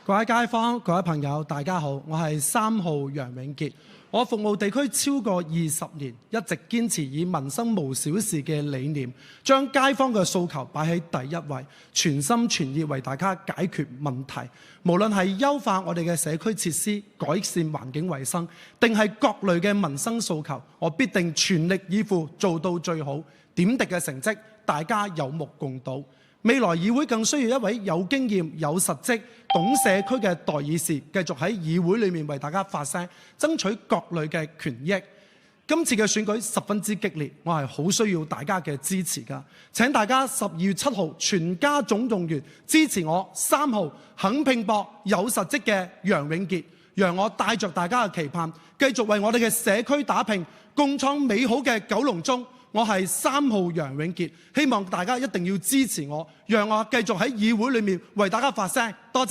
各位街坊、各位朋友，大家好，我係3號楊永傑。我服務地區超過20年，一直堅持以民生無小事嘅理念，將街坊嘅訴求擺喺第一位，全心全意為大家解決問題。無論係優化我哋嘅社區設施、改善環境衛生，定係各類嘅民生訴求，我必定全力以赴做到最好。點滴嘅成績，大家有目共睹。未來議會更需要一位有經驗、有實績、懂社區嘅代議士，繼續喺議會裏面為大家發聲，爭取各類嘅權益。今次嘅選舉十分之激烈，我係好需要大家嘅支持㗎。請大家12月7號全家總動員支持我3號肯拼搏、有實績嘅楊永傑，讓我帶着大家嘅期盼，繼續為我哋嘅社區打拼，共創美好嘅九龍中。我係3號楊永傑，希望大家一定要支持我，讓我繼續喺議會裏面為大家發聲。多謝。